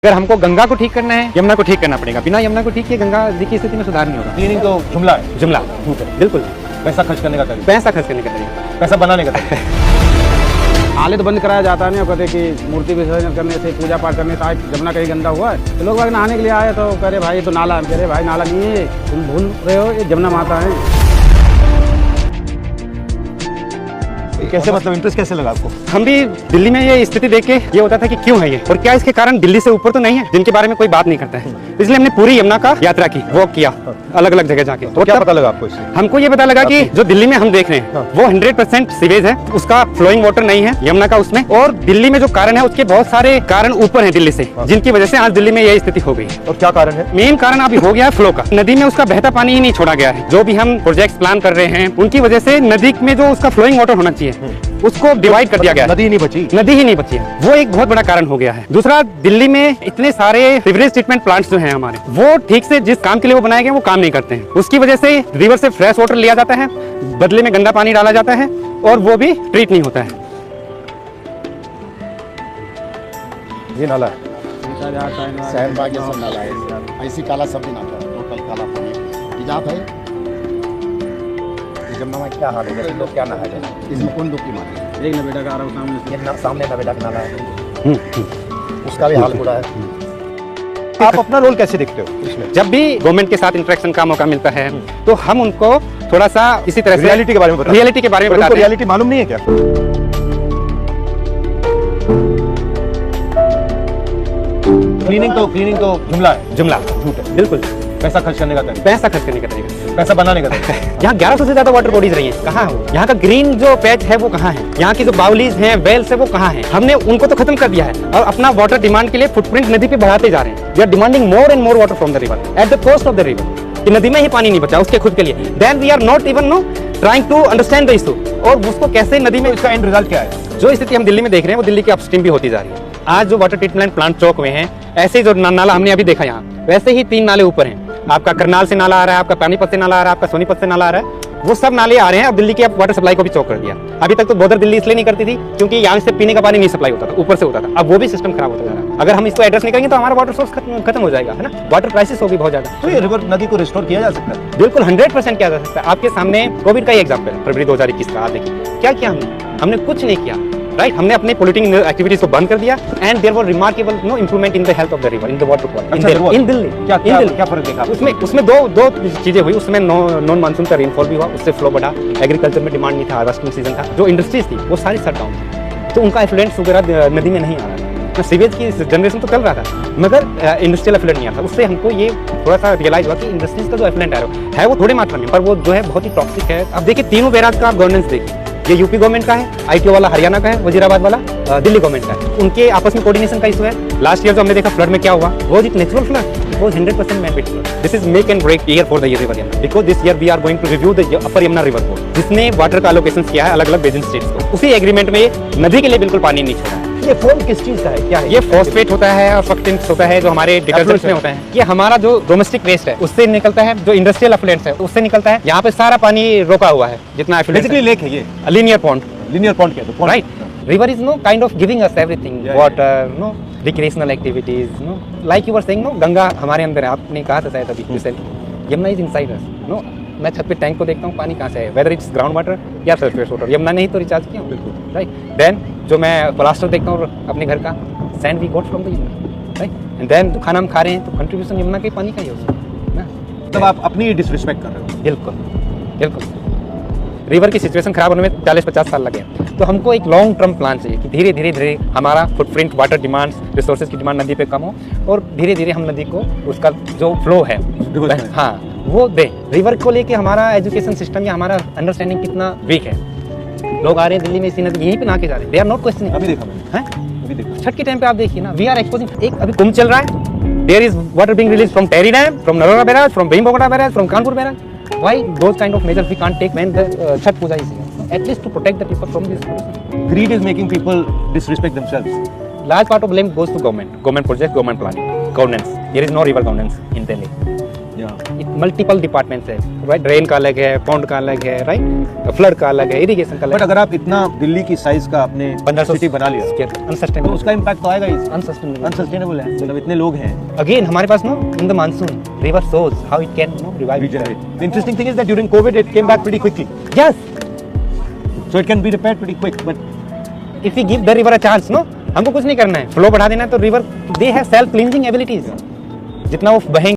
अगर हमको गंगा को ठीक करना है, यमुना को ठीक करना पड़ेगा। बिना यमुना को ठीक किए गंगा जी की स्थिति में सुधार नहीं होगा। क्लीनिंग तो जुमला है, जुमला बिल्कुल। पैसा खर्च करने का तरीका, पैसा खर्च करने का तरीका, पैसा बनाने का तरीका। नाले तो बंद कराया जाता नहीं, कहते कि मूर्ति विसर्जन करने से, पूजा पाठ करने से आज जमुना कहीं गंदा हुआ है तो लोग बाग नहाने के लिए आए तो कह रहे भाई ये तो नाला, कह रहे भाई नाला नहीं है, तुम भूल रहे हो, ये जमुना माता है। कैसे मतलब इंटरेस्ट कैसे लगा आपको? हम भी दिल्ली में ये स्थिति देख के ये होता था कि क्यों है ये और क्या इसके कारण दिल्ली से ऊपर तो नहीं है जिनके बारे में कोई बात नहीं करता है। इसलिए हमने पूरी यमुना का यात्रा की, वॉक किया अलग अलग जगह जाके। तो क्या पता लगा आपको इससे? हमको ये पता लगा कि जो दिल्ली में हम देख रहे हैं वो 100% सीवेज है, उसका फ्लोइंग वाटर नहीं है यमुना का उसमें। और दिल्ली में जो कारण है उसके बहुत सारे कारण ऊपर है दिल्ली से, जिनकी वजह से आज दिल्ली में यही स्थिति हो गई है। और क्या कारण है? मेन कारण अभी हो गया है फ्लो का। नदी में उसका बहता पानी ही नहीं छोड़ा गया है। जो भी हम प्रोजेक्ट्स प्लान कर रहे हैं उनकी वजह से नदी में जो उसका फ्लोइंग वाटर होना चाहिए उसको डिवाइड कर दिया गया है। नदी ही नहीं बची, नदी ही नहीं बची है, वो एक बहुत बड़ा कारण हो गया है। दूसरा, दिल्ली में इतने सारे सीवरेज ट्रीटमेंट प्लांट्स जो हैं हमारे, वो ठीक से जिस काम के लिए वो बनाए गए वो काम नहीं करते हैं। उसकी वजह से रिवर से फ्रेश वाटर लिया जाता है, बदले में गंदा पानी डाला जाता है और वो भी ट्रीट नहीं होता है। ये नाला है, शहर भाग्य सब नाला है, ऐसी काला सब भी नाला है, टोटल काला पानी इजाफ है। जमुना में क्या हाल है, लोग क्या नहाए जाए? इसमें कौन दुख की मार है? एक नवेटा का आ रहा हूँ सामने से, ये सामने नवेदा का नाला है, उसका भी हाल बुरा है। आप अपना रोल कैसे देखते हो इसमें? जब भी गवर्नमेंट के साथ इंटरेक्शन का मौका मिलता है तो हम उनको थोड़ा सा इसी तरह से रियलिटी के बारे में बताते हैं। रियलिटी के बारे में बताते हैं। रियलिटी मालूम नहीं है क्या? क्लीनिंग तो जुमला है, जुमला झूठ है। बिल्कुल। पैसा खर्च करने का तरीका, पैसा खर्च करने का तरीका, पैसा बनाने का तरीका। यहाँ 1100 से ज्यादा वाटर बॉडीज रही हैं, कहाँ है वो? यहाँ का ग्रीन जो पैच है वो कहाँ है? यहाँ की जो बाउलीज हैं, वेल्स है वो कहाँ है? हमने उनको तो खत्म कर दिया है और अपना वाटर डिमांड के लिए फुटप्रिंट नदी पे बढ़ाते जा रहे हैं। We are demanding more and more water from the river at the cost of the river. कि नदी में ही पानी नहीं बचा उसके खुद के लिए, then we are not even no trying to understand the issue और उसको कैसे नदी में। इसका एंड रिजल्ट क्या है? जो स्थिति हम दिल्ली में देख रहे हैं वो दिल्ली की अपस्ट्रीम भी होती जा रही है। आज जो वाटर ट्रीटमेंट प्लांट चौक हुए हैं, ऐसे जो नाला हमने अभी देखा यहाँ, वैसे ही 3 नाले ऊपर हैं। आपका करनाल से नाला आ रहा है, आपका पानीपत से नाला आ रहा है, आपका सोनीपत से नाला आ रहा है, वो सब नाले आ रहे हैं। अब दिल्ली की वाटर सप्लाई को भी चौक कर दिया। अभी तक तो बॉर्डर दिल्ली इसलिए नहीं करती थी क्योंकि यहाँ से पीने का पानी नहीं सप्लाई होता था, ऊपर से होता था। अब वो भी सिस्टम खराब होता जा रहा है। अगर हम इसको एड्रेस नहीं करेंगे तो हमारा वाटर सोर्स खत्म हो जाएगा, है ना। वाटर क्राइसिस होगी बहुत ज्यादा। तो ये रिवर नदी को रिस्टोर किया जा सकता है? बिल्कुल 100% किया जा सकता है। आपके सामने कोविड का ही एग्जाम्पल है, फरवरी 2021 का। आप देखिए क्या किया हमने कुछ नहीं किया, राइट। हमने अपनी पोल्यूटिंग एक्टिविटीज को बंद कर दिया and there was remarkable no improvement in the health of the river, in the water quality in Delhi. क्या फर्क देखा? उसमें दो चीजें हुई। उसमें नॉन मानसून का रेनफॉल भी हुआ, उससे फ्लो बढ़ा। एग्रीकल्चर में डिमांड नहीं था, हार्वेस्टिंग सीजन था। जो इंडस्ट्रीज थी वो सारी शट डाउन थी, तो उनका एफ्लुएंस वगैरह नदी में नहीं आ रहा था। सीवेज की जनरेशन तो चल रहा था मगर इंडस्ट्रियल एफ्लुएंट नहीं आ रहा था। उससे हमको ये थोड़ा सा रियलाइज हुआ कि इंडस्ट्रीज का जो एफ्लुएंट है वो थोड़े मात्रा में, पर वो जो है बहुत ही टॉक्सिक है। अब देखिए तीनों बैराज का आप गवर्नेंस देखिए, ये यूपी गवर्नमेंट का है, आईटीओ वाला हरियाणा का है, वजीराबाद वाला दिल्ली गवर्नमेंट का है। उनके आपस में कोऑर्डिनेशन का इशू है। लास्ट ईयर जो हमने देखा फ्लड में क्या हुआ, वो एक नेचुरल फ्लड, वो 100% man made flood. This is make and break year for the river Yamuna, because this year we are going to review the upper Yamuna river board, जिसने वाटर का एलोकेशन किया है अलग अलग बेसिन स्टेट्स को। उसी एग्रीमेंट में नदी के लिए बिल्कुल पानी नहीं छोड़ा है। ये फोम किस चीज का है, क्या है? ये फॉस्फेट होता है और फक्टिंट्स होता है जो हमारे डिटर्जेंट्स में होता है। ये हमारा जो डोमेस्टिक वेस्ट है उससे निकलता है, जो इंडस्ट्रियल एफ्लुएंट्स है उससे निकलता है। यहाँ पे सारा पानी रोका हुआ है जितना बेसिकली लेक है ये, लीनियर पॉन्ड, लीनियर पॉन्ड क्या है? Right. River is no kind of giving us everything, water, no recreational activities, no like you were saying, no Ganga हमारे अंदर है। आपने कहा था शायद अभी recently, Yamuna is inside us, no. मैं छत पे टैंक को देखता हूँ, पानी कहाँ से है, वेदर इट्स ग्राउंड वाटर या सरफेस वाटर। यमुना ने ही तो रिचार्ज किया, बिल्कुल, राइट। देन जो मैं प्लास्टर देखता हूँ अपने घर का, sand we got from the Yamuna, right. And then जो खाना हम खा रहे हैं तो कंट्रीब्यूशन यमुना के पानी का ही है उसमें, ना। तब आप अपनी डिसरिस्पेक्ट कर रहे हो। बिल्कुल बिल्कुल। रिवर की सिचुएशन खराब होने में 40-50 साल लगे, तो हमको एक लॉन्ग टर्म प्लान चाहिए कि धीरे धीरे हमारा फुटप्रिंट, वाटर डिमांड्स, रिसोर्सेज की डिमांड नदी पे कम हो और धीरे धीरे हम नदी को उसका जो फ्लो है हाँ वो दे। रिवर को लेके हमारा एजुकेशन सिस्टम या हमारा अंडरस्टैंडिंग कितना वीक है। लोग आ रहे हैं दिल्ली में इसी नदी यहीं पे नहा के जा रहे हैं, दे आर नॉट क्वेश्चनिंग। अभी देखा मैंने, अभी देखा छठ के टाइम पे आप देखिए ना, वी आर एक्सपोजिंग। एक अभी कुंभ चल रहा है, there is water being release from Tehri dam, from Narora barrage, from Bhimgoda barrage, from Kanpur barrage. Why those kind of measures we can't take when the Chhath Puja is here? At least to protect the people from this pollution. Greed is making people disrespect themselves. Large part of blame goes to government projects, government planning, governance. There is no river governance in Delhi. Multiple departments है, right? Drain का अलग है, pond का अलग है, right? Flood का अलग है, इरिगेशन का अलग बट अगर आप इतना दिल्ली की साइज का आपने 1500 सिटी बना लिया है, तो अनसस्टेनेबल, उसका इम्पैक्ट तो आएगा ही। अनसस्टेनेबल। अनसस्टेनेबल है, मतलब इतने लोग हैं। अगेन हमारे पास no in the monsoon river source how it can no revive Regenerate. The interesting thing is that during COVID it came back pretty quickly. Yes, So it can be repaired pretty quick. But if we give the river a chance, no, हमको कुछ नहीं करना है, flow बढ़ा देना है, तो river they have self cleansing abilities, जितना वो बहेंगे